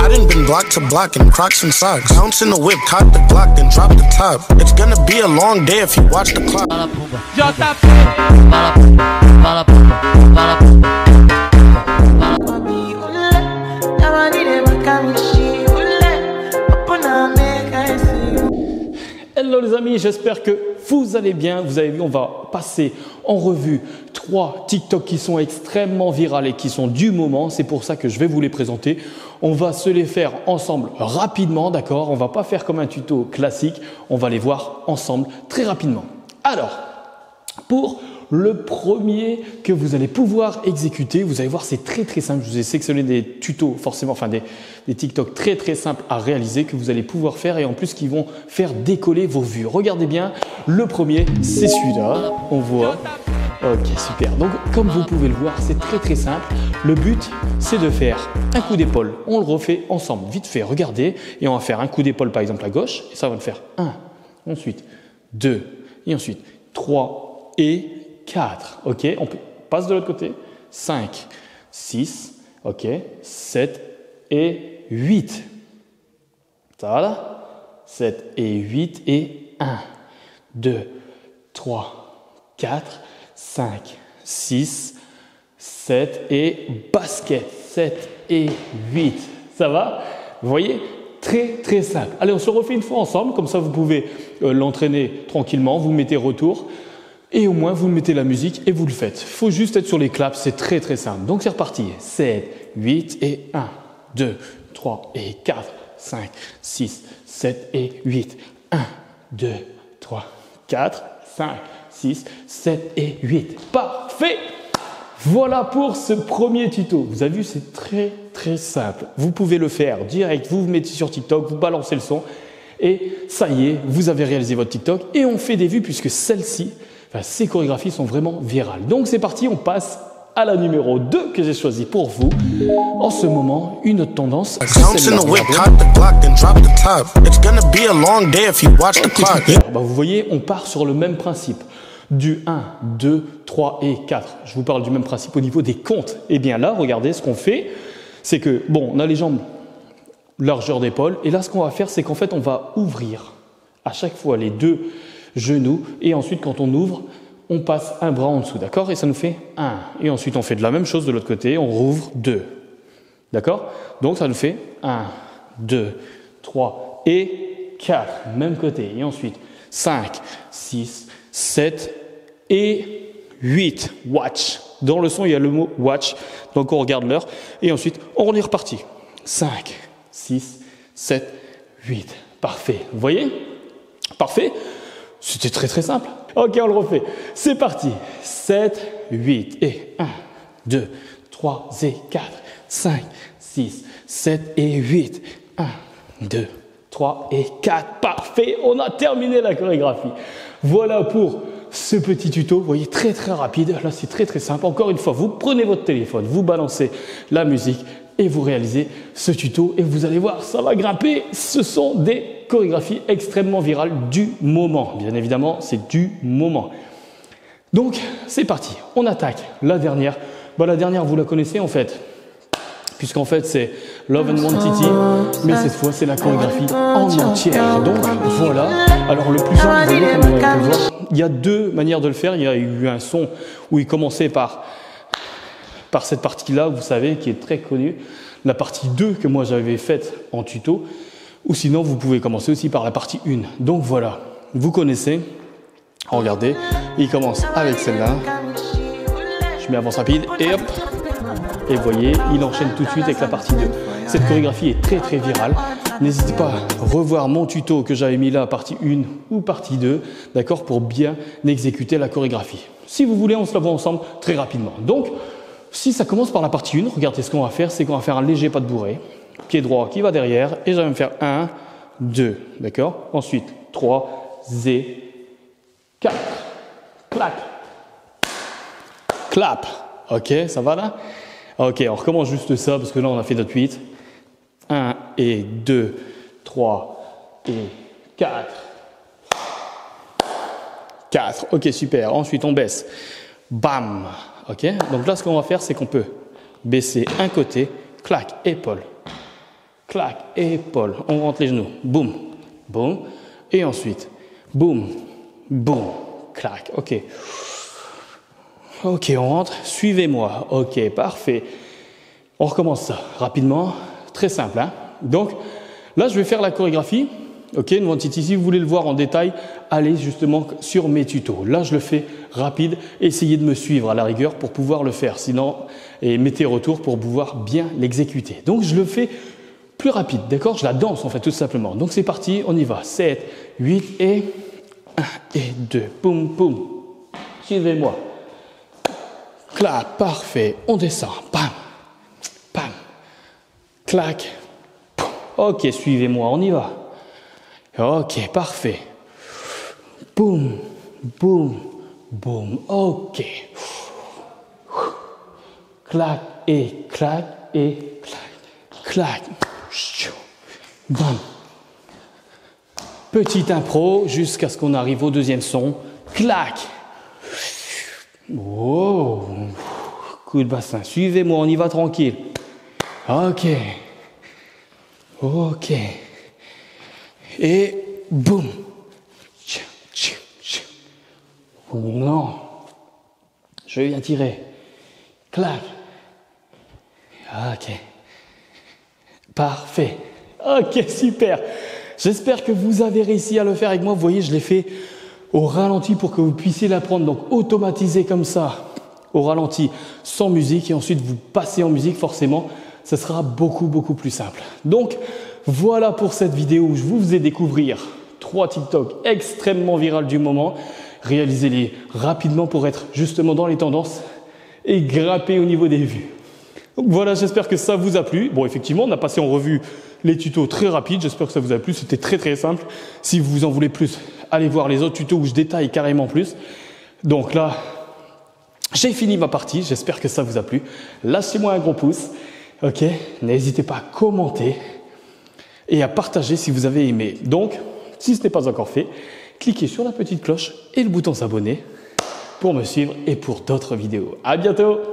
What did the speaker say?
I done been block to block in Crocs and socks. Bounce in the whip, cock the Glock, then drop the top. It's gonna be a long day if you watch the clock. Hello les amis, j'espère que vous allez bien. Vous avez vu, on va passer en revue 3 TikTok qui sont extrêmement virales et qui sont du moment. C'est pour ça que je vais vous les présenter. On va se les faire ensemble rapidement, d'accord? On va pas faire comme un tuto classique, on va les voir ensemble très rapidement. Alors, pour le premier que vous allez pouvoir exécuter, vous allez voir, c'est très simple. Je vous ai sélectionné des tutos, forcément, enfin des TikTok très simples à réaliser que vous allez pouvoir faire et en plus qui vont faire décoller vos vues. Regardez bien, le premier, c'est celui-là. On voit. Ok, super. Donc, comme vous pouvez le voir, c'est très simple. Le but, c'est de faire un coup d'épaule. On le refait ensemble, vite fait. Regardez, et on va faire un coup d'épaule, par exemple, à gauche. Et ça, on va le faire 1, ensuite 2, et ensuite 3 et 4. Ok, on passe de l'autre côté. 5, 6, ok, 7 et 8. Ça va là? 7 et 8 et 1, 2, 3, 4, 5, 6, 7 et basket. 7 et 8. Ça va? Vous voyez? Très simple. Allez, on se refait une fois ensemble. Comme ça, vous pouvez l'entraîner tranquillement. Vous mettez retour. Et au moins, vous mettez la musique et vous le faites. Il faut juste être sur les claps. C'est très simple. Donc, c'est reparti. 7, 8 et 1, 2, 3 et 4, 5, 6, 7 et 8. 1, 2, 3, 4, 5, 6, 7 et 8. Parfait! Voilà pour ce premier tuto. Vous avez vu, c'est très simple. Vous pouvez le faire direct. Vous vous mettez sur TikTok, vous balancez le son et ça y est, vous avez réalisé votre TikTok et on fait des vues puisque celles-ci, ces chorégraphies sont vraiment virales. Donc c'est parti, on passe à la numéro 2 que j'ai choisie pour vous. En ce moment, une autre tendance, c'est celle-là. Vous voyez, on part sur le même principe. Du 1, 2, 3 et 4. Je vous parle du même principe au niveau des comptes. Et bien là, regardez, ce qu'on fait, c'est que, bon, on a les jambes largeur d'épaule. Et là, ce qu'on va faire, c'est qu'en fait, on va ouvrir à chaque fois les deux genoux. Et ensuite, quand on ouvre, on passe un bras en dessous, d'accord? Et ça nous fait 1. Et ensuite, on fait de la même chose de l'autre côté. On rouvre 2. D'accord? Donc, ça nous fait 1, 2, 3 et 4. Même côté. Et ensuite, 5, 6, 7 et 8. Watch. Dans le son, il y a le mot watch. Donc, on regarde l'heure. Et ensuite, on est reparti. 5, 6, 7, 8. Parfait. Vous voyez? Parfait. C'était très simple. Ok, on le refait. C'est parti. 7, 8 et 1, 2, 3 et 4, 5, 6, 7 et 8. 1, 2, 3 et 4. Parfait. On a terminé la chorégraphie. Voilà pour ce petit tuto, vous voyez, très rapide. Là, c'est très simple. Encore une fois, vous prenez votre téléphone, vous balancez la musique et vous réalisez ce tuto. Et vous allez voir, ça va grimper. Ce sont des chorégraphies extrêmement virales du moment. Bien évidemment, c'est du moment. Donc, c'est parti. On attaque la dernière. La dernière, vous la connaissez en fait. Puisqu'en fait, c'est Love Nwantiti, mais cette fois, c'est la chorégraphie en entière. Donc, voilà. Alors, le plus simple, vous voyez, comme on peut le voir, il y a deux manières de le faire. Il y a eu un son où il commençait par cette partie-là, vous savez, qui est très connue. La partie 2 que moi, j'avais faite en tuto. Ou sinon, vous pouvez commencer aussi par la partie 1. Donc, voilà. Vous connaissez. Regardez. Il commence avec celle-là. Je mets avance rapide et hop. Et vous voyez, il enchaîne tout de suite avec la partie 2. Cette chorégraphie est très virale. N'hésitez pas à revoir mon tuto que j'avais mis là, partie 1 ou partie 2, d'accord, pour bien exécuter la chorégraphie. Si vous voulez, on se la voit ensemble très rapidement. Donc, si ça commence par la partie 1, regardez ce qu'on va faire, c'est qu'on va faire un léger pas de bourré, pied droit qui va derrière, et je vais me faire 1, 2, d'accord? Ensuite, 3 et 4. Clac. Clap. Ok, ça va là? Ok, on recommence juste ça, parce que là, on a fait notre 8. 1 et 2, 3 et 4. 4. Ok, super. Ensuite, on baisse. Bam. Ok, donc là, ce qu'on va faire, c'est qu'on peut baisser un côté, clac, épaule. clac, épaule. On rentre les genoux. Boum, boum. Et ensuite, boum, boum, clac. Ok. Ok, on rentre. Suivez-moi. Ok, parfait. On recommence ça rapidement. Très simple, hein. Donc, là, je vais faire la chorégraphie. Ok, Nwantiti, si vous voulez le voir en détail, allez justement sur mes tutos. Là, je le fais rapide. Essayez de me suivre à la rigueur pour pouvoir le faire. Sinon, et mettez retour pour pouvoir bien l'exécuter. Donc, je le fais plus rapide, d'accord? Je la danse en fait, tout simplement. Donc, c'est parti, on y va. 7, 8 et 1 et 2. Boum, boum. Suivez-moi. Clac, parfait. On descend. Bam, bam. Clac. Ok, suivez-moi, on y va. Ok, parfait. Boum, boum, boum. Ok. Clac et clac et clac, clac. Bam. Petite impro jusqu'à ce qu'on arrive au deuxième son. Clac. Wow. Coup de bassin. Suivez-moi, on y va tranquille. Ok. Ok. Et boum. Non. Je viens tirer. Clac. Ok. Parfait. Ok, super. J'espère que vous avez réussi à le faire avec moi. Vous voyez, je l'ai fait au ralenti pour que vous puissiez l'apprendre. Donc, automatisé comme ça, au ralenti, sans musique. Et ensuite, vous passez en musique, forcément. Ça sera beaucoup, beaucoup plus simple. Donc, voilà pour cette vidéo où je vous faisais découvrir 3 TikTok extrêmement virales du moment. Réalisez-les rapidement pour être justement dans les tendances et grimper au niveau des vues. Donc voilà, j'espère que ça vous a plu. Bon, effectivement, on a passé en revue les tutos très rapides. J'espère que ça vous a plu. C'était très, très simple. Si vous en voulez plus, allez voir les autres tutos où je détaille carrément plus. Donc là, j'ai fini ma partie. J'espère que ça vous a plu. Lâchez-moi un gros pouce. Ok, n'hésitez pas à commenter et à partager si vous avez aimé. Donc, si ce n'est pas encore fait, cliquez sur la petite cloche et le bouton s'abonner pour me suivre et pour d'autres vidéos. À bientôt!